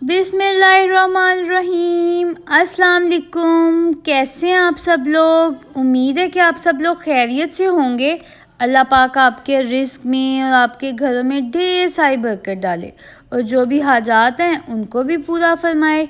बिस्मिल्लाहिर्रहमानिर्रहीम। अस्सलाम वालेकुम। कैसे हैं आप सब लोग? उम्मीद है कि आप सब लोग खैरियत से होंगे। अल्लाह पाक आपके रिज़्क़ में और आपके घरों में ढेर सारी बरकत डाले और जो भी हाजात हैं उनको भी पूरा फरमाए।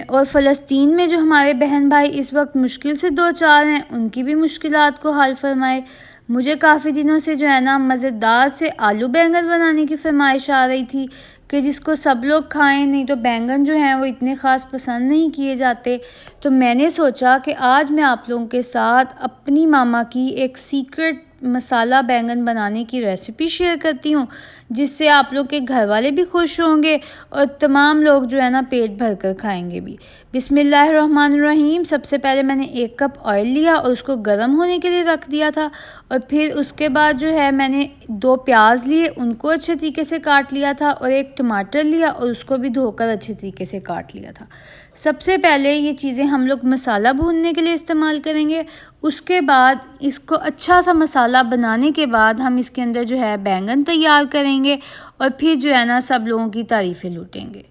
और फ़लस्तीन में जो हमारे बहन भाई इस वक्त मुश्किल से दो चार हैं, उनकी भी मुश्किलात को हल फरमाए। मुझे काफ़ी दिनों से जो है ना मज़ेदार से आलू बैंगन बनाने की फरमाइश आ रही थी कि जिसको सब लोग खाएं, नहीं तो बैंगन जो हैं वो इतने ख़ास पसंद नहीं किए जाते। तो मैंने सोचा कि आज मैं आप लोगों के साथ अपनी मामा की एक सीक्रेट मसाला बैंगन बनाने की रेसिपी शेयर करती हूँ, जिससे आप लोग के घर वाले भी खुश होंगे और तमाम लोग जो है ना पेट भर कर खाएंगे भी। बिस्मिल्लाहिर्रहमानिर्रहीम। सबसे पहले मैंने 1 कप ऑयल लिया और उसको गर्म होने के लिए रख दिया था। और फिर उसके बाद जो है मैंने 2 प्याज लिए, उनको अच्छे तरीके से काट लिया था और 1 टमाटर लिया और उसको भी धोकर अच्छे तरीके से काट लिया था। सबसे पहले ये चीज़ें हम लोग मसाला भूनने के लिए इस्तेमाल करेंगे। उसके बाद इसको अच्छा सा मसाला बनाने के बाद हम इसके अंदर जो है बैंगन तैयार करेंगे और फिर जो है ना सब लोगों की तारीफ़ें लूटेंगे।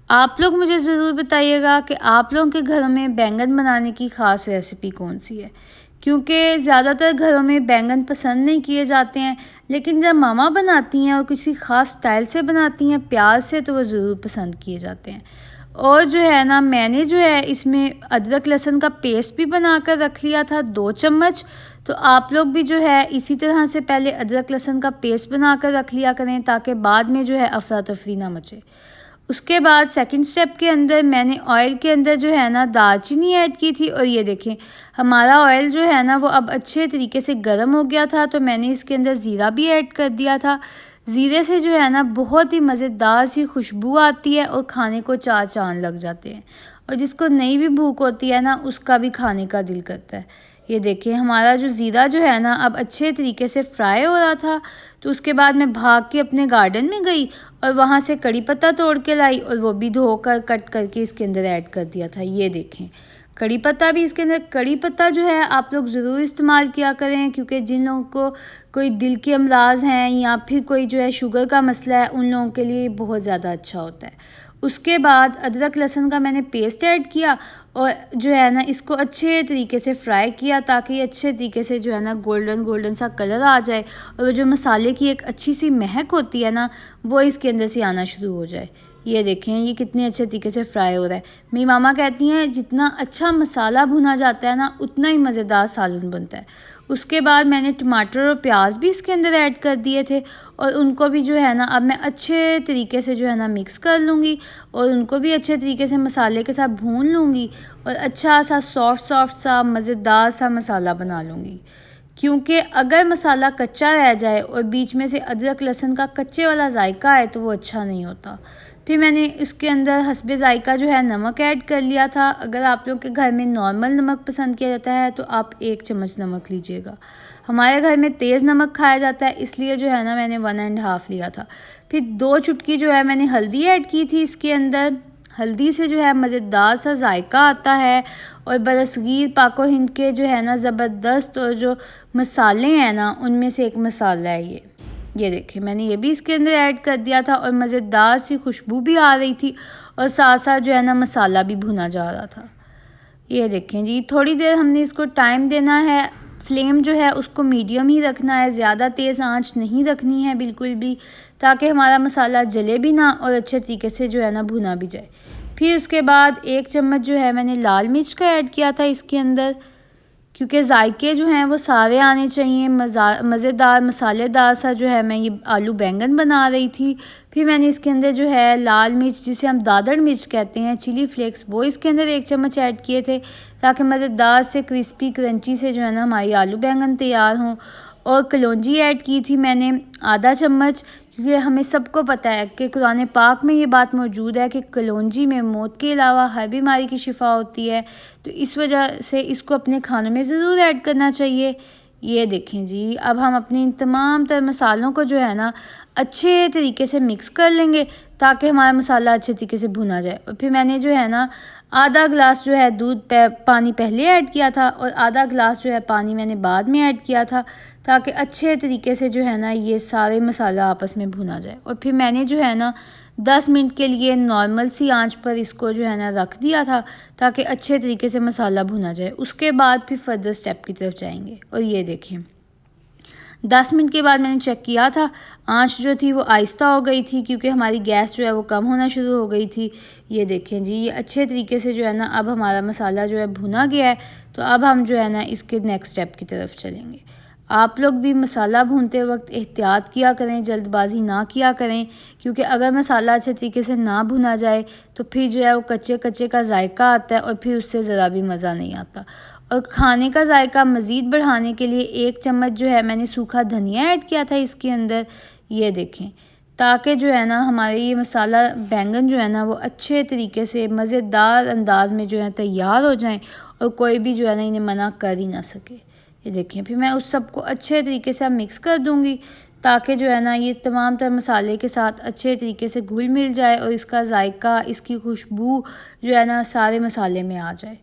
आप लोग मुझे ज़रूर बताइएगा कि आप लोगों के घरों में बैंगन बनाने की ख़ास रेसिपी कौन सी है, क्योंकि ज़्यादातर घरों में बैंगन पसंद नहीं किए जाते हैं, लेकिन जब मामा बनाती हैं और किसी ख़ास स्टाइल से बनाती हैं प्याज से, तो वो ज़रूर पसंद किए जाते हैं। और जो है ना मैंने जो है इसमें अदरक लहसुन का पेस्ट भी बना कर रख लिया था 2 चम्मच। तो आप लोग भी जो है इसी तरह से पहले अदरक लहसुन का पेस्ट बना कर रख लिया करें, ताकि बाद में जो है अफरा तफरी ना मचे। उसके बाद सेकंड स्टेप के अंदर मैंने ऑयल के अंदर जो है ना दालचीनी ऐड की थी। और ये देखें हमारा ऑयल जो है ना वो अब अच्छे तरीके से गर्म हो गया था, तो मैंने इसके अंदर ज़ीरा भी ऐड कर दिया था। ज़ीरे से जो है ना बहुत ही मज़ेदार सी खुशबू आती है और खाने को चार चाँद लग जाते हैं। और जिसको नहीं भी भूख होती है ना उसका भी खाने का दिल करता है। ये देखिए हमारा जो ज़ीरा जो है ना अब अच्छे तरीके से फ्राई हो रहा था। तो उसके बाद मैं भाग के अपने गार्डन में गई और वहाँ से कड़ी पत्ता तोड़ के लाई और वो भी धोकर कट करके इसके अंदर ऐड कर दिया था। ये देखें कड़ी पत्ता भी इसके अंदर। कड़ी पत्ता जो है आप लोग ज़रूर इस्तेमाल किया करें, क्योंकि जिन लोगों को कोई दिल के अमराज हैं या फिर कोई जो है शुगर का मसला है, उन लोगों के लिए बहुत ज़्यादा अच्छा होता है। उसके बाद अदरक लहसुन का मैंने पेस्ट ऐड किया और जो है ना इसको अच्छे तरीके से फ्राई किया, ताकि ये अच्छे तरीके से जो है ना गोल्डन गोल्डन सा कलर आ जाए और वो जो मसाले की एक अच्छी सी महक होती है ना वो इसके अंदर से आना शुरू हो जाए। ये देखें ये कितने अच्छे तरीके से फ्राई हो रहा है। मेरी मामा कहती हैं जितना अच्छा मसाला भुना जाता है ना उतना ही मज़ेदार सालन बनता है। उसके बाद मैंने टमाटर और प्याज भी इसके अंदर ऐड कर दिए थे और उनको भी जो है ना अब मैं अच्छे तरीके से जो है ना मिक्स कर लूँगी और उनको भी अच्छे तरीके से मसाले के साथ भून लूँगी और अच्छा सा सॉफ्ट सा मज़ेदार सा मसाला बना लूँगी। क्योंकि अगर मसाला कच्चा रह जाए और बीच में से अदरक लहसुन का कच्चे वाला जायका आए तो वो अच्छा नहीं होता। फिर मैंने इसके अंदर हस्बे जायका जो है नमक ऐड कर लिया था। अगर आप लोग के घर में नॉर्मल नमक पसंद किया जाता है तो आप 1 चम्मच नमक लीजिएगा। हमारे घर में तेज़ नमक खाया जाता है, इसलिए जो है ना मैंने 1.5 लिया था। फिर 2 चुटकी जो है मैंने हल्दी ऐड की थी इसके अंदर। हल्दी से जो है मज़ेदार सा जायका आता है और बरसगीर पाको हिंद के जो है ना ज़बरदस्त और जो मसाले हैं ना उनमें से एक मसाला है ये देखिए मैंने ये भी इसके अंदर ऐड कर दिया था और मज़ेदार सी खुशबू भी आ रही थी और साथ साथ जो है ना मसाला भी भुना जा रहा था। ये देखें जी थोड़ी देर हमने इसको टाइम देना है। फ्लेम जो है उसको मीडियम ही रखना है, ज़्यादा तेज़ आंच नहीं रखनी है बिल्कुल भी, ताकि हमारा मसाला जले भी ना और अच्छे तरीके से जो है ना भुना भी जाए। फिर उसके बाद 1 चम्मच जो है मैंने लाल मिर्च का ऐड किया था इसके अंदर, क्योंकि जायके जो हैं वो सारे आने चाहिए। मज़ेदार मसालेदार सा जो है मैं ये आलू बैंगन बना रही थी। फिर मैंने इसके अंदर जो है लाल मिर्च जिसे हम दादड़ मिर्च कहते हैं, चिली फ्लेक्स, वो इसके अंदर 1 चम्मच ऐड किए थे, ताकि मज़ेदार से क्रिस्पी क्रंची से जो है ना हमारी आलू बैंगन तैयार हों। और कलौंजी ऐड की थी मैंने आधा चम्मच, क्योंकि हमें सबको पता है कि कुरान पाक में ये बात मौजूद है कि कलौंजी में मौत के अलावा हर बीमारी की शिफा होती है। तो इस वजह से इसको अपने खानों में ज़रूर ऐड करना चाहिए। ये देखें जी अब हम अपने इन तमाम तर मसालों को जो है ना अच्छे तरीके से मिक्स कर लेंगे, ताकि हमारा मसाला अच्छे तरीके से भुना जाए। और फिर मैंने जो है ना आधा गिलास जो है पानी पहले ऐड किया था और आधा गिलास जो है पानी मैंने बाद में ऐड किया था, ताकि अच्छे तरीके से जो है ना ये सारे मसाला आपस में भुना जाए। और फिर मैंने जो है ना 10 मिनट के लिए नॉर्मल सी आंच पर इसको जो है ना रख दिया था ताकि अच्छे तरीके से मसाला भुना जाए। उसके बाद फिर फर्दर स्टेप की तरफ जाएंगे। और ये देखें 10 मिनट के बाद मैंने चेक किया था, आंच जो थी वो आहिस्ता हो गई थी क्योंकि हमारी गैस जो है वो कम होना शुरू हो गई थी। ये देखें जी, ये अच्छे तरीके से जो है ना अब हमारा मसाला जो है भुना गया है। तो अब हम जो है ना इसके नेक्स्ट स्टेप की तरफ चलेंगे। आप लोग भी मसाला भूनते वक्त एहतियात किया करें, जल्दबाजी ना किया करें, क्योंकि अगर मसाला अच्छे तरीके से ना भुना जाए तो फिर जो है वो कच्चे कच्चे का जायका आता है और फिर उससे ज़रा भी मज़ा नहीं आता। और खाने का जायका मज़ीद बढ़ाने के लिए 1 चम्मच जो है मैंने सूखा धनिया ऐड किया था इसके अंदर। ये देखें, ताकि जो है ना हमारे ये मसाला बैंगन जो है ना वो अच्छे तरीके से मज़ेदार अंदाज में जो है तैयार हो जाएं और कोई भी जो है ना इन्हें मना कर ही ना सके। ये देखें, फिर मैं उस सब को अच्छे तरीके से मिक्स कर दूँगी ताकि जो है ना ये तमाम तर मसाले के साथ अच्छे तरीके से घुल मिल जाए और इसका जायका, इसकी खुशबू जो है ना सारे मसाले में आ जाए।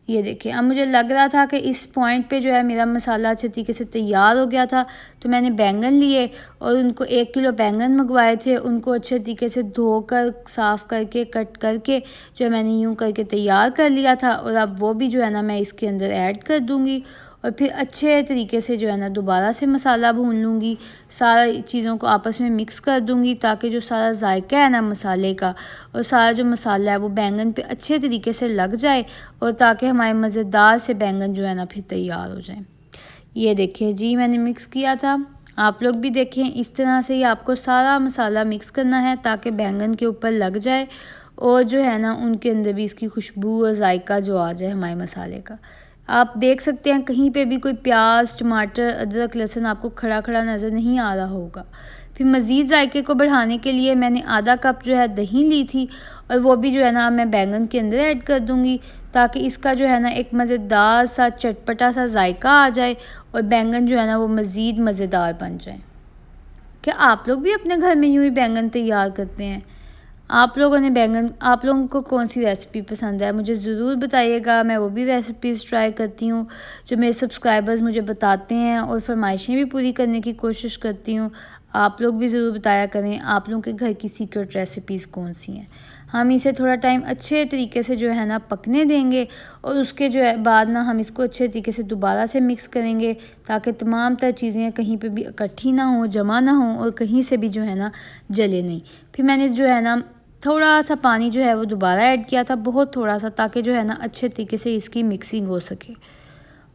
ये देखिए, अब मुझे लग रहा था कि इस पॉइंट पे जो है मेरा मसाला अच्छे तरीके से तैयार हो गया था। तो मैंने बैंगन लिए और उनको 1 किलो बैंगन मंगवाए थे, उनको अच्छे तरीके से धोकर साफ़ करके कट करके जो है मैंने यूँ करके तैयार कर लिया था। और अब वो भी जो है ना मैं इसके अंदर ऐड कर दूँगी और फिर अच्छे तरीके से जो है ना दोबारा से मसाला भून लूँगी, सारा चीज़ों को आपस में मिक्स कर दूँगी ताकि जो सारा जायका है ना मसाले का और सारा जो मसाला है वो बैंगन पे अच्छे तरीके से लग जाए और ताकि हमारे मज़ेदार से बैंगन जो है ना फिर तैयार हो जाए। ये देखिए जी, मैंने मिक्स किया था, आप लोग भी देखें इस तरह से ही आपको सारा मसाला मिक्स करना है ताकि बैंगन के ऊपर लग जाए और जो है ना उनके अंदर भी इसकी खुशबू और जायका जो आ जाए हमारे मसाले का। आप देख सकते हैं कहीं पे भी कोई प्याज, टमाटर, अदरक, लहसुन आपको खड़ा खड़ा नज़र नहीं आ रहा होगा। फिर मज़ीद जायके को बढ़ाने के लिए मैंने आधा कप जो है दही ली थी और वो भी जो है ना मैं बैंगन के अंदर ऐड कर दूँगी ताकि इसका जो है ना एक मज़ेदार सा चटपटा सा जायका आ जाए और बैंगन जो है ना वो मज़ीद मज़ेदार बन जाए। क्या आप लोग भी अपने घर में यूँ ही बैंगन तैयार करते हैं? आप लोगों को कौन सी रेसिपी पसंद है मुझे ज़रूर बताइएगा। मैं वो भी रेसिपीज़ ट्राई करती हूँ जो मेरे सब्सक्राइबर्स मुझे बताते हैं और फरमाइशें भी पूरी करने की कोशिश करती हूँ। आप लोग भी ज़रूर बताया करें आप लोगों के घर की सीक्रेट रेसिपीज़ कौन सी हैं। हम इसे थोड़ा टाइम अच्छे तरीके से जो है ना पकने देंगे और उसके जो है बाद ना हम इसको अच्छे तरीके से दोबारा से मिक्स करेंगे ताकि तमाम तर चीज़ें कहीं पे भी इकट्ठी ना हो, जमा ना हो और कहीं से भी जो है ना जले नहीं। फिर मैंने जो है ना थोड़ा सा पानी जो है वो दोबारा ऐड किया था, बहुत थोड़ा सा, ताकि जो है ना अच्छे तरीके से इसकी मिक्सिंग हो सके।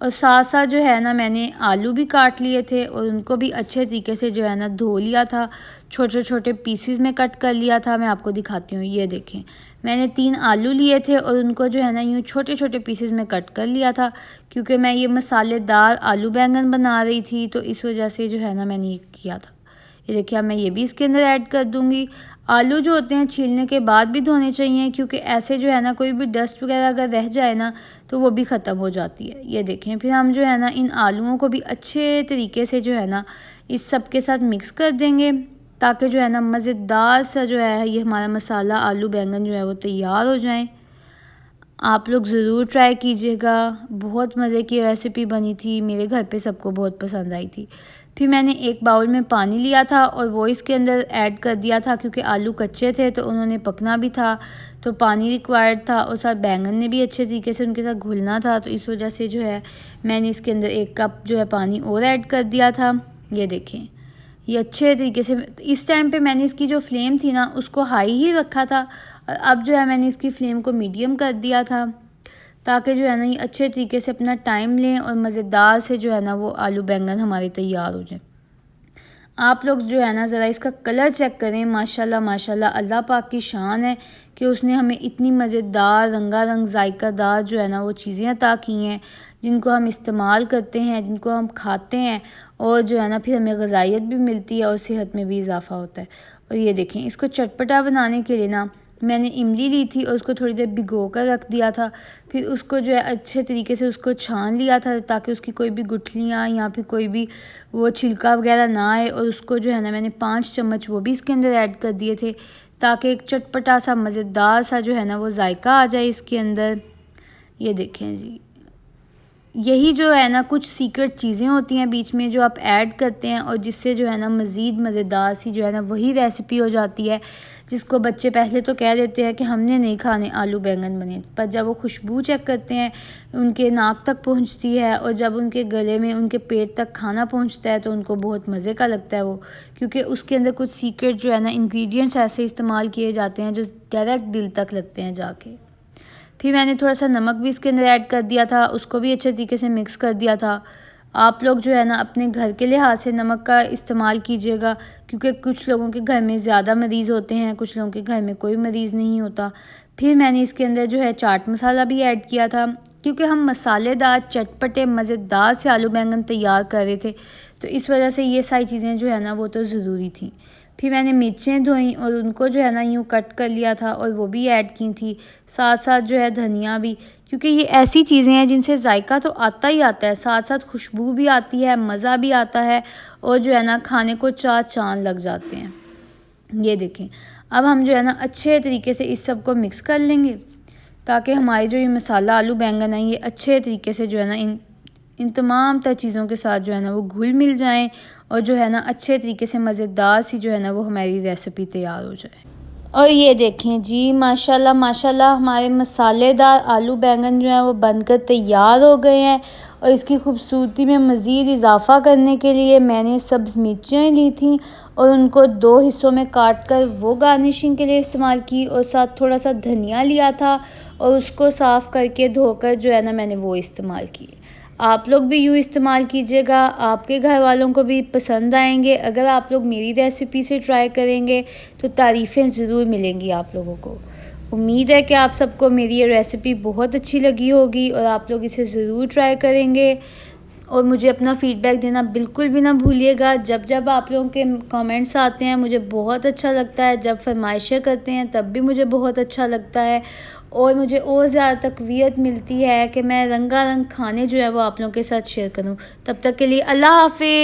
और साथ साथ जो है ना मैंने आलू भी काट लिए थे और उनको भी अच्छे तरीके से जो है ना धो लिया था, छोटे छोटे पीसेस में कट कर लिया था। मैं आपको दिखाती हूँ, ये देखें मैंने 3 आलू लिए थे और उनको जो है ना यूँ छोटे छोटे पीसेस में कट कर लिया था क्योंकि मैं ये मसालेदार आलू बैंगन बना रही थी, तो इस वजह से जो है ना मैंने ये किया था। ये देखिए, अब मैं ये भी इसके अंदर ऐड कर दूँगी। आलू जो होते हैं छीलने के बाद भी धोने चाहिए क्योंकि ऐसे जो है ना कोई भी डस्ट वगैरह अगर रह जाए ना तो वो भी ख़त्म हो जाती है। ये देखें, फिर हम जो है ना इन आलूओं को भी अच्छे तरीके से जो है ना इस सब के साथ मिक्स कर देंगे ताकि जो है ना मज़ेदार सा जो है ये हमारा मसाला आलू बैंगन जो है वो तैयार हो जाए। आप लोग ज़रूर ट्राई कीजिएगा, बहुत मज़े की रेसिपी बनी थी, मेरे घर पे सबको बहुत पसंद आई थी। फिर मैंने एक बाउल में पानी लिया था और वो इसके अंदर ऐड कर दिया था क्योंकि आलू कच्चे थे तो उन्होंने पकना भी था, तो पानी रिक्वायर्ड था और साथ बैंगन ने भी अच्छे तरीके से उनके साथ घुलना था, तो इस वजह से जो है मैंने इसके अंदर 1 कप जो है पानी और ऐड कर दिया था। ये देखें, ये अच्छे तरीके से इस टाइम पे मैंने इसकी जो फ्लेम थी ना उसको हाई ही रखा था और अब जो है मैंने इसकी फ्लेम को मीडियम कर दिया था ताकि जो है ना ये अच्छे तरीके से अपना टाइम लें और मज़ेदार से जो है ना वो आलू बैंगन हमारे तैयार हो जाए। आप लोग जो है ना ज़रा इसका कलर चेक करें, माशाल्लाह माशाल्लाह, अल्लाह पाक की शान है कि उसने हमें इतनी मज़ेदार रंगारंग जायकादार जो है ना वो चीज़ें अता की हैं जिनको हम इस्तेमाल करते हैं, जिनको हम खाते हैं और जो है ना फिर हमें ग़िज़ाइयत भी मिलती है और सेहत में भी इजाफ़ा होता है। और ये देखें, इसको चटपटा बनाने के लिए ना मैंने इमली ली थी और उसको थोड़ी देर भिगो कर रख दिया था, फिर उसको जो है अच्छे तरीके से उसको छान लिया था ताकि उसकी कोई भी गुठलियाँ या फिर कोई भी वो छिलका वगैरह ना आए, और उसको जो है ना मैंने 5 चम्मच वो भी इसके अंदर ऐड कर दिए थे ताकि एक चटपटा सा मज़ेदार सा जो है ना वो जायका आ जाए इसके अंदर। ये देखें जी, यही जो है ना कुछ सीक्रेट चीज़ें होती हैं बीच में जो आप ऐड करते हैं और जिससे जो है ना मज़ीद मज़ेदार सी जो है ना वही रेसिपी हो जाती है, जिसको बच्चे पहले तो कह देते हैं कि हमने नहीं खाने आलू बैंगन बने, पर जब वो खुशबू चेक करते हैं उनके नाक तक पहुंचती है और जब उनके गले में उनके पेट तक खाना पहुंचता है तो उनको बहुत मज़े का लगता है वो, क्योंकि उसके अंदर कुछ सीक्रेट जो है ना इंग्रेडिएंट्स ऐसे इस्तेमाल किए जाते हैं जो डायरेक्ट दिल तक लगते हैं जाके। फिर मैंने थोड़ा सा नमक भी इसके अंदर ऐड कर दिया था, उसको भी अच्छे तरीके से मिक्स कर दिया था। आप लोग जो है ना अपने घर के लिहाज से नमक का इस्तेमाल कीजिएगा, क्योंकि कुछ लोगों के घर में ज़्यादा मरीज़ होते हैं, कुछ लोगों के घर में कोई मरीज़ नहीं होता। फिर मैंने इसके अंदर जो है चाट मसाला भी ऐड किया था, क्योंकि हम मसालेदार चटपटे मज़ेदार से आलू बैंगन तैयार कर रहे थे, तो इस वजह से ये सारी चीज़ें जो है ना वो तो ज़रूरी थी। फिर मैंने मिर्चें धोई और उनको जो है ना यूँ कट कर लिया था और वो भी ऐड की थी, साथ साथ जो है धनिया भी, क्योंकि ये ऐसी चीज़ें हैं जिनसे जायका तो आता ही आता है, साथ साथ खुशबू भी आती है, मज़ा भी आता है और जो है ना खाने को चार चाँद लग जाते हैं। ये देखें, अब हम जो है ना अच्छे तरीके से इस सब को मिक्स कर लेंगे ताकि हमारे जो ये मसाला आलू बैंगन है ये अच्छे तरीके से जो है ना इन तमाम तर चीज़ों के साथ जो है ना वो घुल मिल जाएं और जो है ना अच्छे तरीके से मज़ेदार सी जो है ना वो हमारी रेसिपी तैयार हो जाए। और ये देखें जी, माशाल्लाह माशाल्लाह हमारे मसालेदार आलू बैंगन जो है वो बनकर तैयार हो गए हैं। और इसकी खूबसूरती में मज़ीद इजाफ़ा करने के लिए मैंने सब्ज़ मिर्चें ली थी और उनको 2 हिस्सों में काट कर वो गार्निशिंग के लिए इस्तेमाल की, और साथ थोड़ा सा धनिया लिया था और उसको साफ़ करके धोकर जो है ना मैंने वो इस्तेमाल किए। आप लोग भी यूँ इस्तेमाल कीजिएगा, आपके घर वालों को भी पसंद आएंगे। अगर आप लोग मेरी रेसिपी से ट्राई करेंगे तो तारीफ़ें ज़रूर मिलेंगी आप लोगों को। उम्मीद है कि आप सबको मेरी ये रेसिपी बहुत अच्छी लगी होगी और आप लोग इसे ज़रूर ट्राई करेंगे और मुझे अपना फ़ीडबैक देना बिल्कुल भी ना भूलिएगा। जब जब आप लोगों के कमेंट्स आते हैं मुझे बहुत अच्छा लगता है, जब फरमाइशें करते हैं तब भी मुझे बहुत अच्छा लगता है और मुझे और ज़्यादा तक़वियत मिलती है कि मैं रंगारंग खाने जो है वो आप लोगों के साथ शेयर करूं। तब तक के लिए अल्लाह हाफ़िज़।